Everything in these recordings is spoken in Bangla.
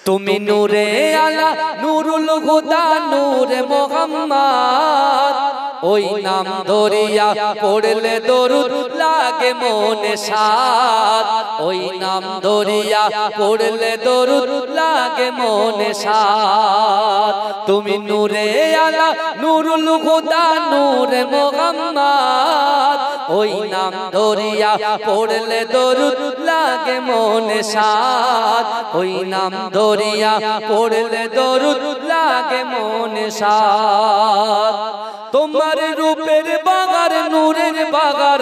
তুমি নূরে আলা নূরুল হুদা নূরে মোহাম্মদ ওই নাম ধরিয়া পড়লে দরুদ লাগে মনে সাদ ওই নাম ধরিয়া পড়লে দরুদ লাগে মনে সাদ তুমি নূরে আলা নূরুল হুদা নূরে মোহাম্মদ ওই নাম ধরিয়া পড়লে দরুদ লাগে মনে সাদ ওই নাম ধরিয়া পড়লে দরুদ লাগে মনে সাদ তোমার রূপের বাগার নূরের বাগার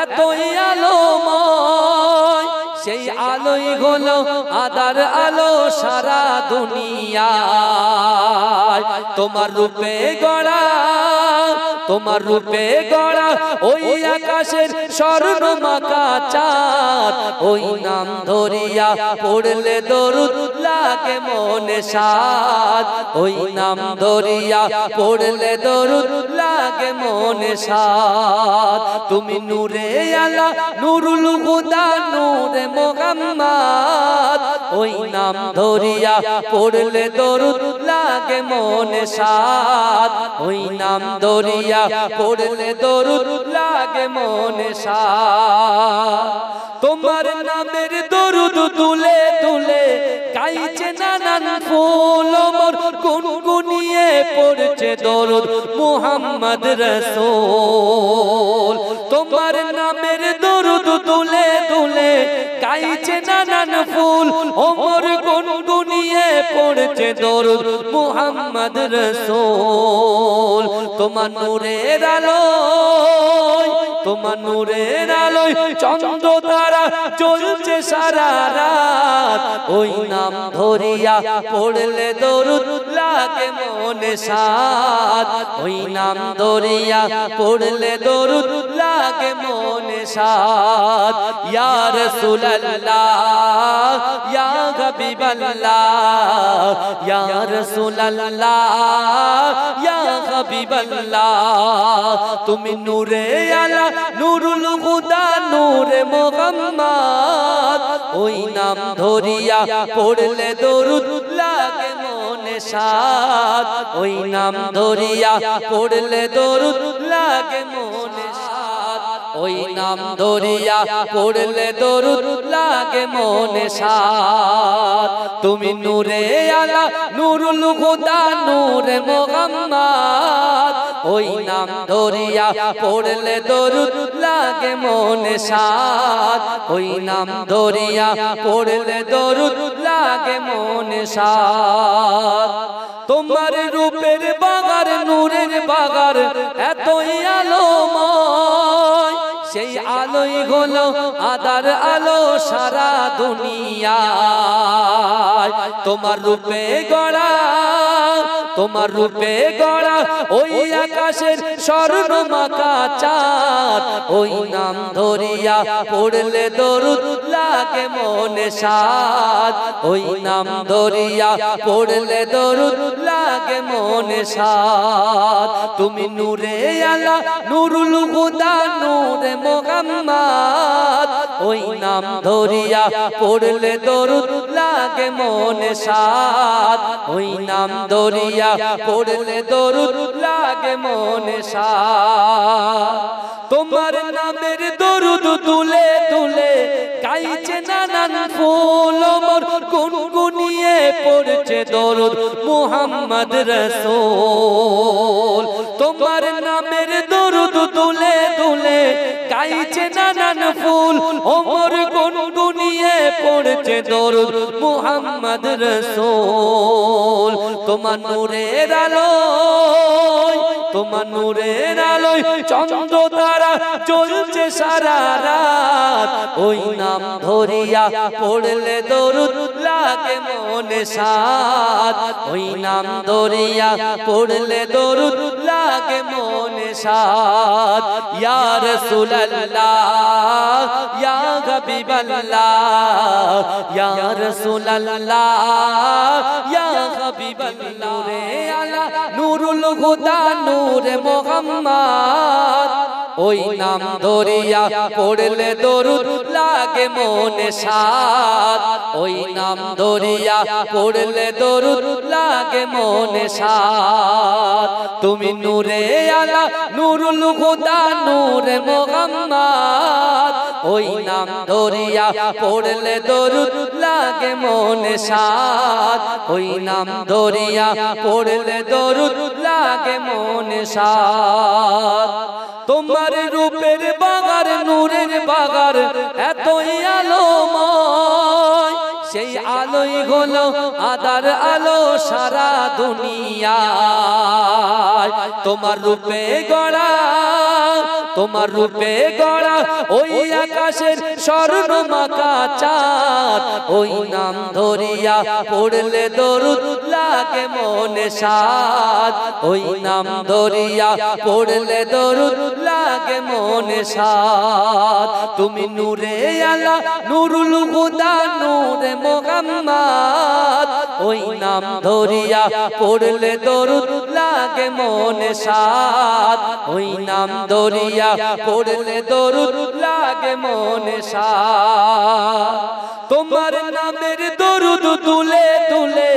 এতই আলোময় সেই আলোই হলো আদার আলো সারা দুনিয়ায় তোমার রূপে গড়া তোমার রূপে গড়া ওই আকাশের স্বর্ণ মাখা চাঁদ ওই নাম ধরিয়া পড়লে দরুদ লাগে মনে সাদ ওই নাম ধরিয়া পড়লে দরুদ লাগে মনে সাদ তুমি নূরে আলা নূরুল হুদা নূরে মোহাম্মদ ওই নাম ধরিয়া পড়লে দরুদ লাগে মনে সাদ ওই নাম ধরিয়া পড়লে দরুদ লাগে মনে সাদ তোমার নামের দরুদ তুলে তুলে গাইছে নানান ফুল মোর গুনগুনিয়ে পড়ছে দরুদ মুহাম্মদ রাসূল তোমার নামের দরুদ তুলে তুলে গাইছে নানান ফুল মোর গুনগুনিয়ে পড়ছে দরুদ মুহাম্মদ রাসূল তোমার নূরের আলোয় তোমার নূরের আলোয় চন্দ্র তারা জ্বলছে সারা রাত ওই নাম ধরিয়া পড়লে দরুদ লাগে মনে সাদ ওই নাম ধরিয়া পড়লে দরুদ লাগে মনে সাদ ইয়া রাসূলুল্লাহ ইয়া হাবিবাল্লাহ ইয়া রাসূলুল্লাহ ইয়া হাবিবাল্লাহ তুমি নূরে আলা নূরুল হুদা নূরে মোহাম্মদ ওই নাম ধরিয়া পড়লে দরুদ লাগে মনে সাদ ওই নাম ধরিয়া পড়লে দরুদ লাগে মনে সাদ ওই নাম ধরিয়া পড়লে দরুদ লাগে মনে সাদ তুমি নূরে আলা নূরুল হুদা নূরে মোহাম্মদ ওই নাম ধরিয়া পড়লে দরুদ লাগে মনে সাদ ওই নাম ধরিয়া পড়লে দরুদ লাগে মনে সাদ তোমার রূপের বাগার নূরের বাগার এতই আলোময় সেই আলোই হলো আদার আলো সারা দুনিয়ায় তোমার রূপে গড়া তোমার রূপে গড়া ওই আকাশের স্বর্ণ মাখা চাঁদ ওই নাম ধরিয়া পড়লে দরুদ লাগে মনে সাদ ওই নাম ধরিয়া পড়লে দরুদ লাগে মনে সাদ তুমি নূরে আলা নূরুল হুদা নূরে মোহাম্মদ ওই নাম ধরিয়া পড়লে দরুদ লাগে মনে সাদ ওই নাম ধরিয়া পড়লে দরুদ লাগে মনে সাদ তোমার নামের দরুদ তুলে তুলে গাইছে নানান ফুল মোর গুনগুনিয়ে পড়ছে দরুদ মুহাম্মদ রাসূল তোমার নামের দরুদ তুলে তুলে গাইছে নানান ফুল মোর গুনগুনিয়ে পড়ছে দরুদ মুহাম্মদ রাসূল তোমার নূরের আলোয় তোমার নূরের আলোয় চন্দ্র তারা জ্বলছে সারা রাত ওই নাম ধরিয়া পড়লে দরুদ লাগে মনে সাদ ওই নাম ধরিয়া পড়লে দরুদ লাগে মনে সাদ ইয়া রাসূলুল্লাহ ইয়া হাবিবাল্লাহ ইয়া রাসূলুল্লাহ ইয়া হাবিবাল্লাহ নূরুল হুদা নূরে মোহাম্মদ ওই নাম ধরিয়া পড়লে দরুদ লাগে মনে সাদ ওই নাম ধরিয়া পড়লে দরুদ লাগে মনে সাদ তুমি নূরে আলা নূরুল হুদা নূরে মুহাম্মদ ওই নাম ধরিয়া পড়লে দরুদ লাগে মনে সাদ ওই নাম ধরিয়া পড়লে দরুদ লাগে মনে সাদ তোমার রূপের বাগার নূরের বাগার এতই আলোময় সেই আলোই হলো আদার আলো সারা দুনিয়ায় তোমার রূপে গড়া তোমার রূপে গড়া ওই আকাশের স্বর্ণ মাখা চাঁদ ওই নাম ধরিয়া পড়লে দরুদ লাগে মনে সাদ ওই নাম ধরিয়া পড়লে দরুদ লাগে মনে সাদ তুমি নূরে আলা নূরুল হুদা নূরে মুহাম্মদ ওই নাম ধরিয়া পড়লে দরুদ লাগে মনে সাদ ওই নাম ধরিয়া পড়লে দরুদ লাগে মনে সাদ তোমার নামের দরুদ তুলে তুলে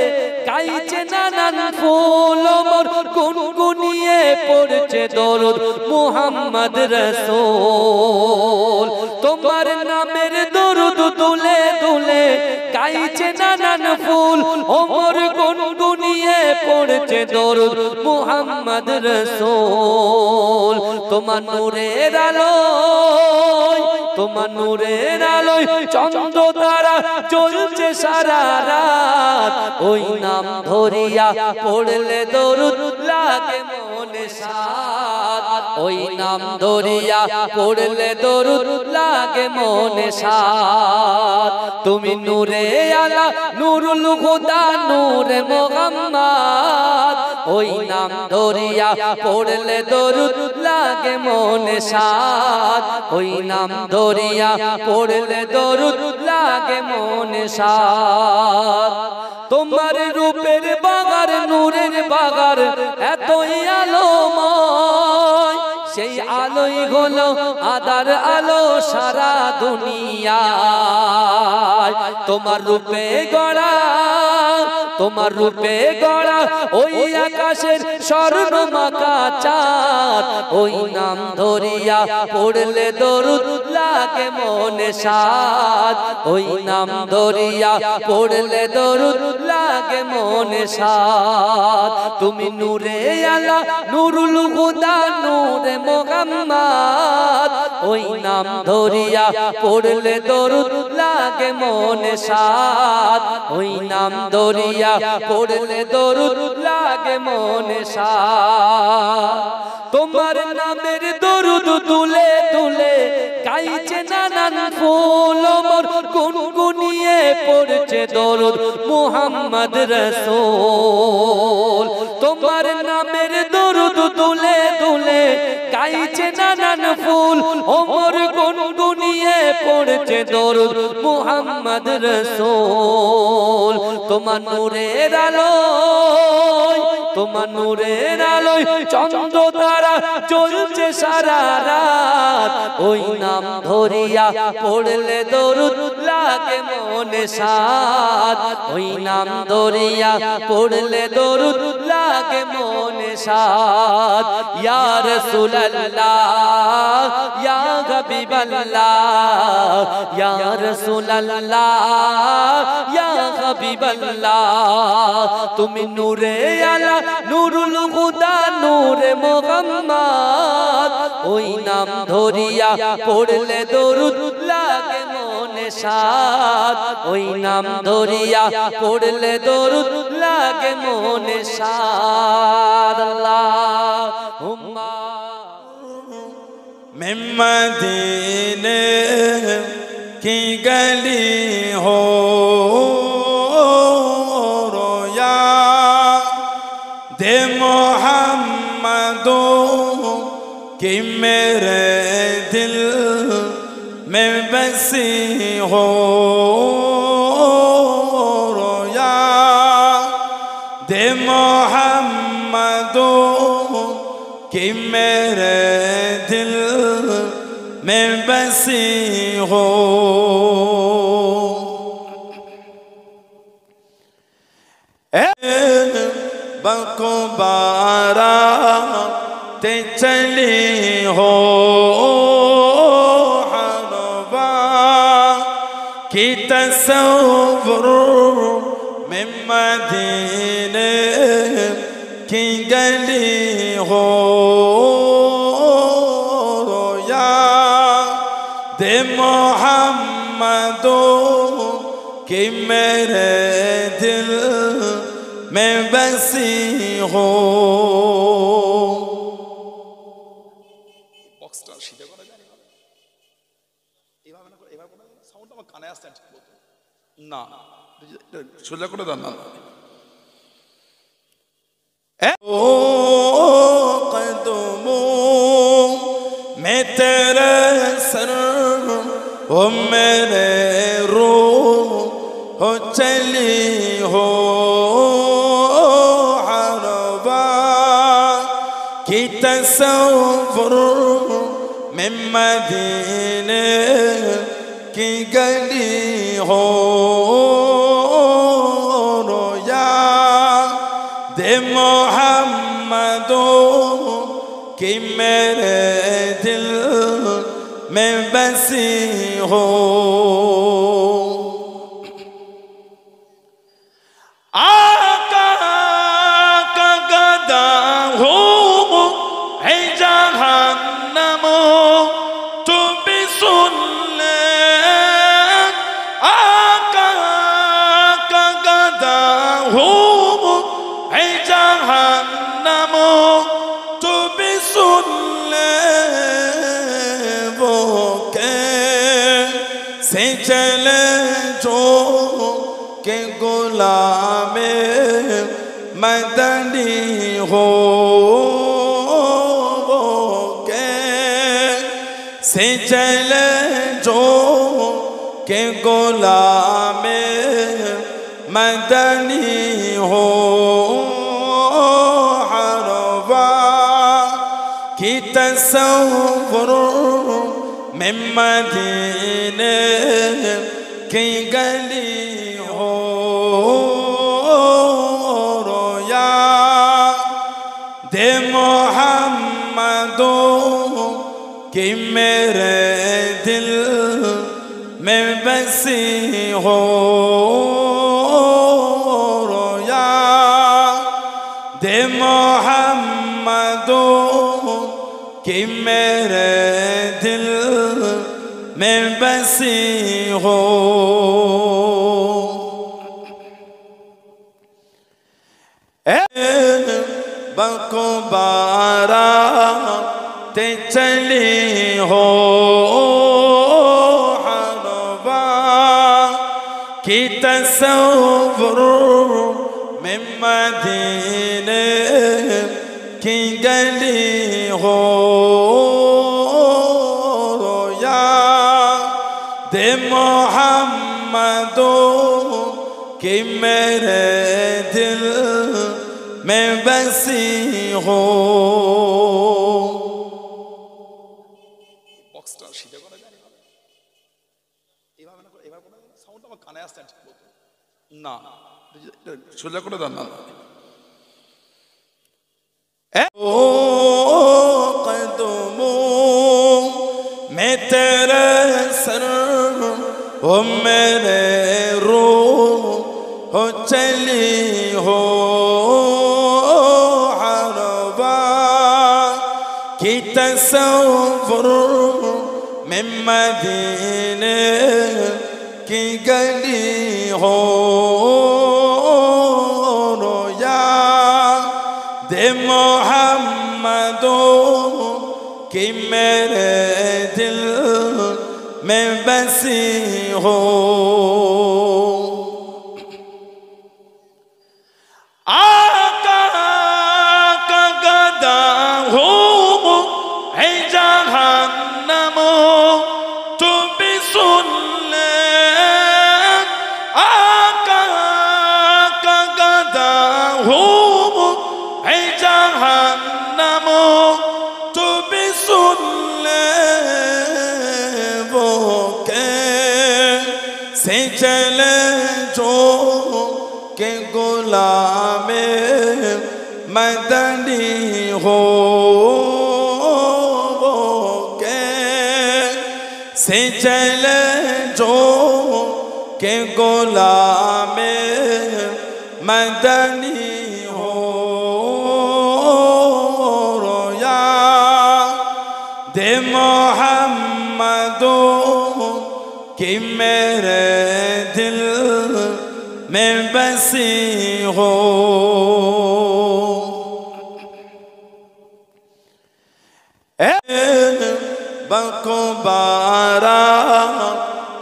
গাইছে নানান ফুল মোর গুনগুনিয়ে পড়ছে দরুদ মুহাম্মদ রাসূল তোমার নামের দরুদ তুলে তুলে গাইছে নানান ফুল মোর গুনগুনিয়ে পড়ছে দরুদ মুহাম্মদ রাসূল তোমার নূরের আলোয় তোমার নূরের আলোয় চন্দ্র তারা জ্বলছে সারা রাত ওই নাম ধরিয়া পড়লে দরুদ লাগে মনে সাদ ওই নাম ধরিয়া পড়লে দরুদ লাগে মনে সাদ তুমি নূরে আলা নূরুল হুদা নূরে মুহাম্মদ ওই নাম ধরিয়া পড়লে দরুদ লাগে মনে সাদ ওই নাম ধরিয়া পড়লে দরুদ লাগে মনে সাদ তোমার রূপের বাগার নূরের বাগার এতই আলোময় সেই আলোই হলো আদার আলো সারা দুনিয়ায় তোমার রূপে গড়া তোমার রূপে গড়া ওই আকাশের স্বর্ণ মাখা চাঁদ ওই নাম ধরিয়া পড়লে দরুদ লাগে মনে সাদ ওই নাম ধরিয়া পড়লে দরুদ লাগে মনে সাদ তুমি নূরে আলা নূরুল হুদা নূরে মুহাম্মদ ওই নাম ধরিয়া পড়লে দরুদ লাগে মনে সাদ ওই নাম ধরিয়া পড়লে দরুদ লাগে মনে সাদ তোমার নামের দরুদ তুলে তুলে গাইছে নানান ফুল মোর গুনগুনিয়ে পড়ছে দরুদ মুহাম্মদ রাসূল তোমার নামের দরুদ তুলে তুলে গাইছে নানান ফুল মোর গুনগুনিয়ে পড়ছে দরুদ মুহাম্মদ রাসূল তোমার নূরের আলোয় তোমার নূরের আলোয় চন্দ্র তারা জ্বলছে সারা রাত ওই নাম ধরিয়া পড়লে দরুদ লাগে মনে সাদ ওই নাম ধরিয়া পড়লে দরুদ লাগে মনে সাদ ইয়া রাসূলুল্লাহ ইয়া হাবিবাল্লাহ ইয়া রাসূলুল্লাহ ইয়া হাবিবাল্লাহ তুমি নূরে আলা নূরুল হুদা নূরে মুহাম্মদ ওই নাম ধরিয়া পড়লে দরুদ লাগে মনে সাদ ওই নাম ধরিয়া পড়লে দরুদ লাগে মনে সাদ আল্লাহুম্মা मैं मदीने की गली हो रोया दे मोहम्मदो कि मेरे दिल में बसी हो रोया दे मोहम्मदो कि मेरे दिल में बसी हो बको बारा ते चली हो हरवा की तसव्वुर में मदीने की गली हो या दे मोहम्मदो कि मेरे दिल में बसी हो বক্সটা সিধা করা যায় এইভাবে না এইভাবে করে সাউন্ড আমার কানে আসছে ঠিক মতো না সোজা করে দাও না ओ कदमों में तेरे सर हो मेरे रूह हो चली हो हरवा की तसव्वुर में मदीने की गली हो रोया दे मोहम्मदो कि मेरे दिल में बसी हो आका का गदा हो है जहन्नम तू भी सुन ले आका का गदा हो है जहन्नम तू भी सुन ले वो कैसे चले जो के गुलामे मदनी हो वो कैसे चले जो के गुलामे मदनी हो हरवा की तसव्वुर में मदीने की गली हो रोया दे मोहम्मदो कि मेरे दिल में बसी हो रोया दे मोहम्मदो कि मेरे दिल में बसी हो बको बारा ते चली हो हरवा की तसव्वुर में मदीने की गली हो रोया दे मोहम्मदो कि मेरे दिल में बसी हो বক্সটা সিধা করা যায় এইভাবে না এইভাবে করে সাউন্ড আমার কানে আসছে ঠিক মতো না সোজা করে দাও না ओ कदमों में तेरे सर हो मेरे रूह हो चली हो हरवा की तसव्वुर में मदीने की गली हो रोया दे मोहम्मदो कि मेरे दिल में बसी हो आका का गदा हो है जहन्नम तू भी सुन ले आका का गदा हो है जहन्नम तू भी सुन ले गुलाम मदनी हो वो कैसे चले जो के गुलाम मदनी हो रोया दे मोहम्मदो कि मेरे दिल में बसी हो। बकुबारा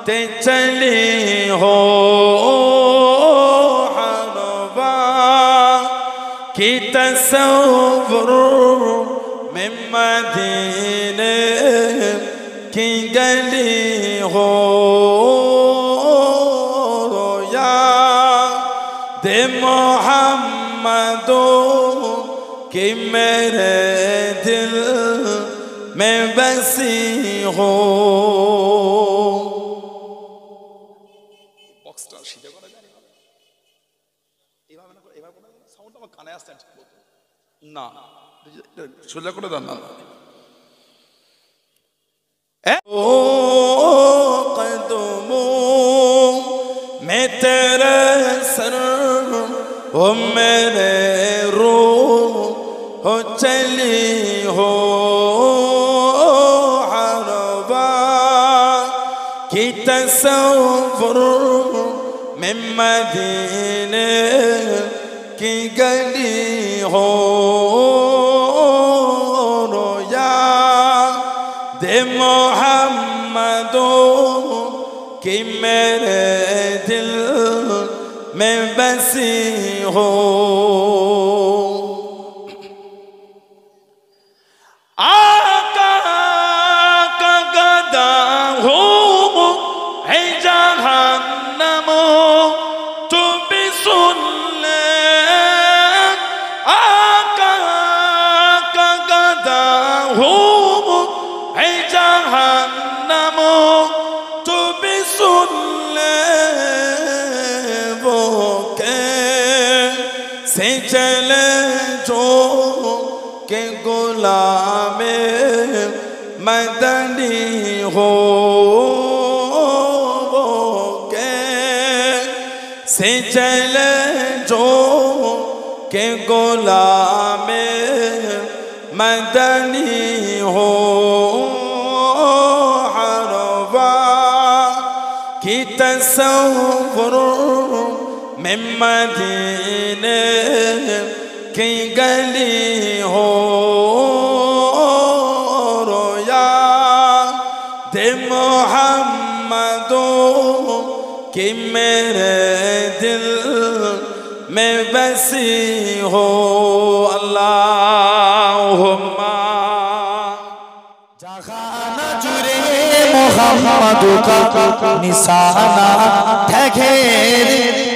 ते चली हो हरवा की तस्वुर में मदीने की गली हो रोया दे मोहम्मदो कि मेरे दिल में बसी हो। বক্সটা সিধা করা যায় না এইভাবে না করে এভাবে করে সাউন্ড আমার কানে আসছে ঠিক মতো না সোজা করে দাও না ओ कदमों में तेरे सर हो मेरे रूह हो चली हो हरवा की तस्वुर में मदीने की गली हो रोया दे मोहम्मदो कि मेरे दिल में बसी हो। आका का गदा हो है जहन्नमो तू भी सुन ले। आका का गदा हो है जहन्नमो तू भी सुन ले वो कैसे चले जो के गुलाम मदनी हो वो कैसे चले जो के गुलाम मदनी हो हरवा की तस्वुर में मदीने की गली हो रोया दे मोहम्मदो कि मेरे दिल में बसी हो। अल्लाहुम्मा जहाना जुरे मोहम्मद का निशाना ठहर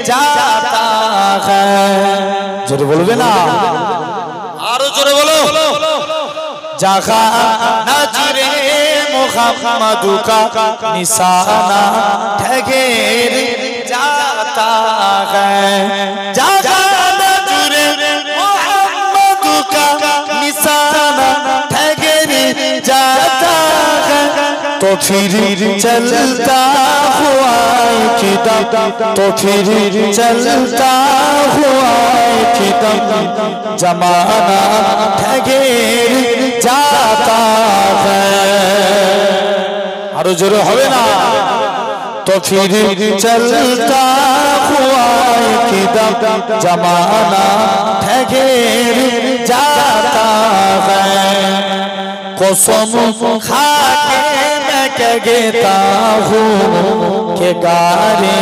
जाता है। जोरे बोलोगे ना आरो जोरे बोलो। जहाना जुरे मोहम्मद का निशाना ठहर जाता है। जहाना जुरे मोहम्मद का निशाना ठहर जाता है तो फिर चलता हुआ किदम तो फिर चलता हुआ किदम जमाना ठहर जाता है। आरो जोरे होवे ना तो फिर चलता हुआ किदम जमाना ठहर जाता है। कसम खा के मैं कहता हूँ कि गारे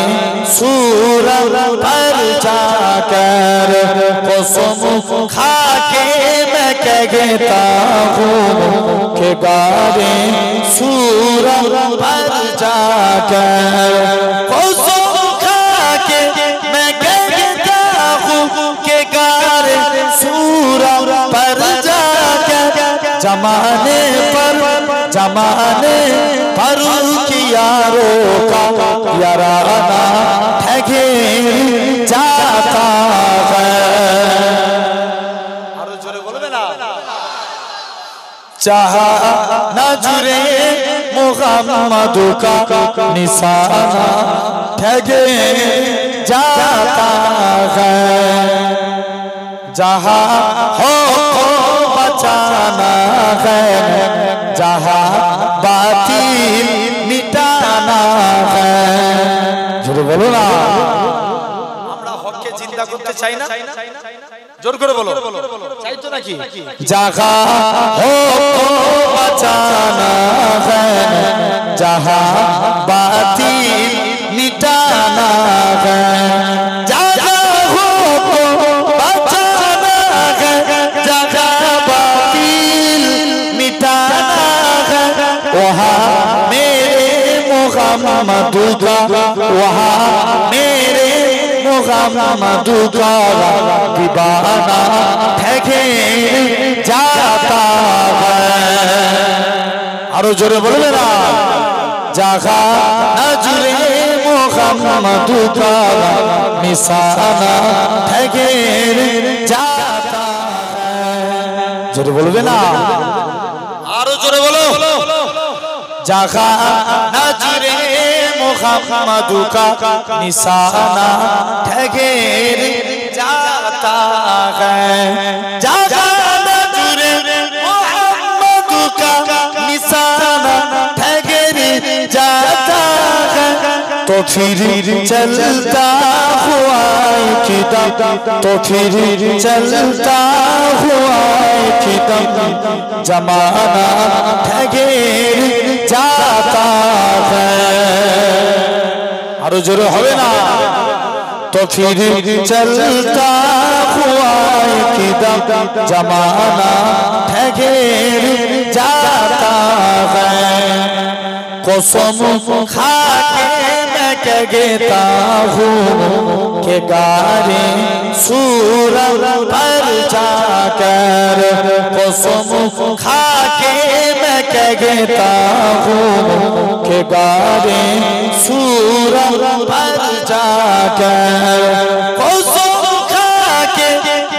सूरत पर जाकर कसम खा के मैं कहता हूँ कि गारे सूरत पर जाकर कसम खा के मैं कहता हूँ कि गारे सूरत पर जाकर जमाने पर यारों का याराना ठहर जाता चाहा नजरे मुहम्मद का निशाना ठगे जाता है जहाँ हो बचाना है जहाँ बातिल मिटाना है जोरे बोलो ना আমরা হককে জিন্দা করতে চাই না जोर करे बोलो चाই তো নাকি जहाँ हो बचाना है जहाँ बातिल मिटाना है मुहम्मद का वहाँ मेरे मुहम्मद का दीवाना ठगे जाता है और जोरे बोले ना जहाँ नजरे मुहम्मद का निशाना ठगे जाता है जोरे बोलोगे ना और जोरे बोलो जहाँ नजरे मुहम्मद का निशाना ठगेर जाता है जहाँ नजरे मुहम्मद का निशाना ठगेर जाता है तो फिर चलता हुआ किदम तो फिर चलता हुआ किदम जमाना ठगेर जाता है और जोर होवे ना तो फिर चलता हुआ किदम जमाना ठगेर जाता है कसम खा के मैं कहता हूँ कि गारे सूरज पर जाकर कसम खा के मैं कहता हूँ कि गारे सूरज पर जाकर कसम खा के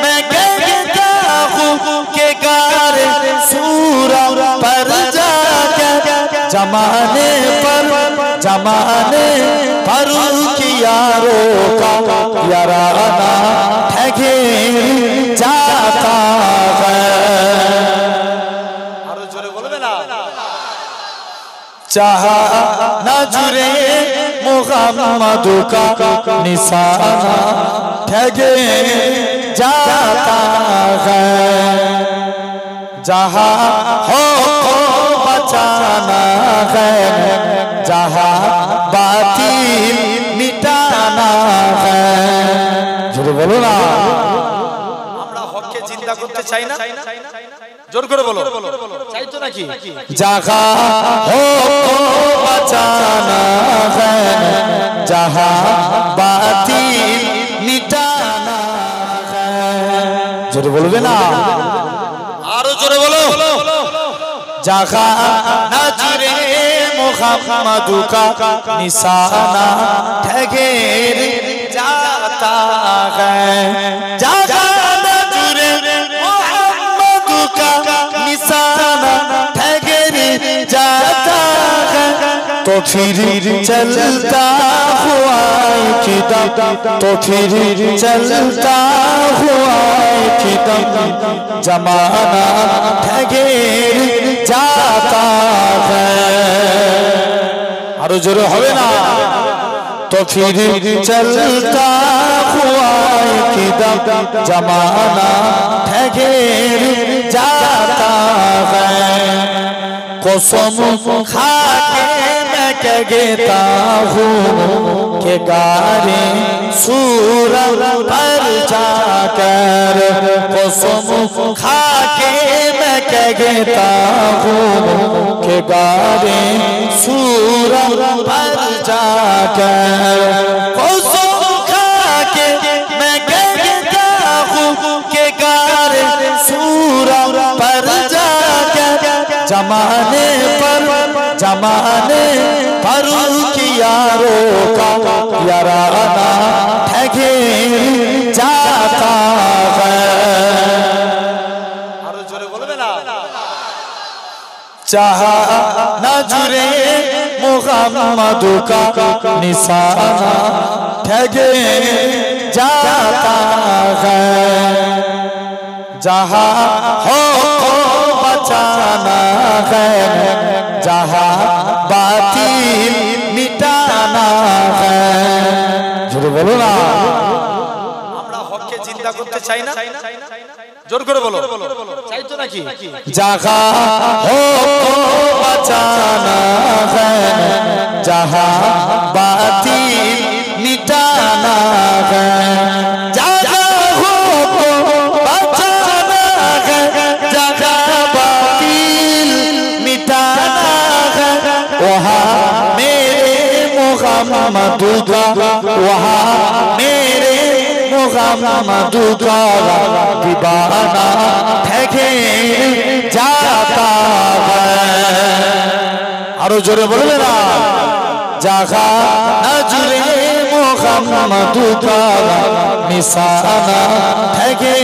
मैं कहता हूँ कि गारे सूरज पर जाकर जमाने पर यारों का याराना ठगे जाता है और जोरे बोलबे ना चाहा नजरे मुहम्मद का निशाना ठगे जाता है जहाँ हो बचाना है जहाँ बातिल मिटाना है जोरे बोलो ना আমরা হককে জিন্দা করতে চাই না জোর করে বলো চাই তো নাকি जहाँ हो बचाना है जहाँ बातिल मिटाना है जोरे बोलबे ना আরো জোরে বলো जहाँ नजरे मुहम्मद का निशाना ठगेर जाता है जहाँ नजरे मुहम्मद का निशाना ठगेर जाता है तो फिर चलता हुआ किदम तो फिर चलता हुआ किदम जमाना ठगेर जाता है और जोर होवे ना तो फिर चलता हुआ किदम जमाना ठगेर जाता है कसम खा के मैं कहता हूँ कि गारे सूरज पर जाकर कसम खा के मैं कहता हूँ कि गारे सूरज पर जाकर कसम खा के मैं कहता हूँ कि गारे सूरज पर जाकर जमाने पर यारों का याराना ठगे जाता है और जोरे बोलबे ना जहाँ नजरे मुहम्मद का निशाना ठगे जाता है जहाँ हो बचाना है जहाँ बातिल मिटाना है जोर बोलो ना আমরা হককে জিন্দা করতে চাই না জোর করে বলো চাই তো নাকি जहाँ हो बचाना है जहाँ बातिल मिटाना है जहाँ हो बचाना है जहाँ बातिल मिटाना है वहाँ मेरे मुहम्मद का वहाँ मेरे मुहम्मद का दीवाना ठगे जाता है आरो जोरे बोलबे ना जहाँ नजरे मुहम्मद का निशाना ठगे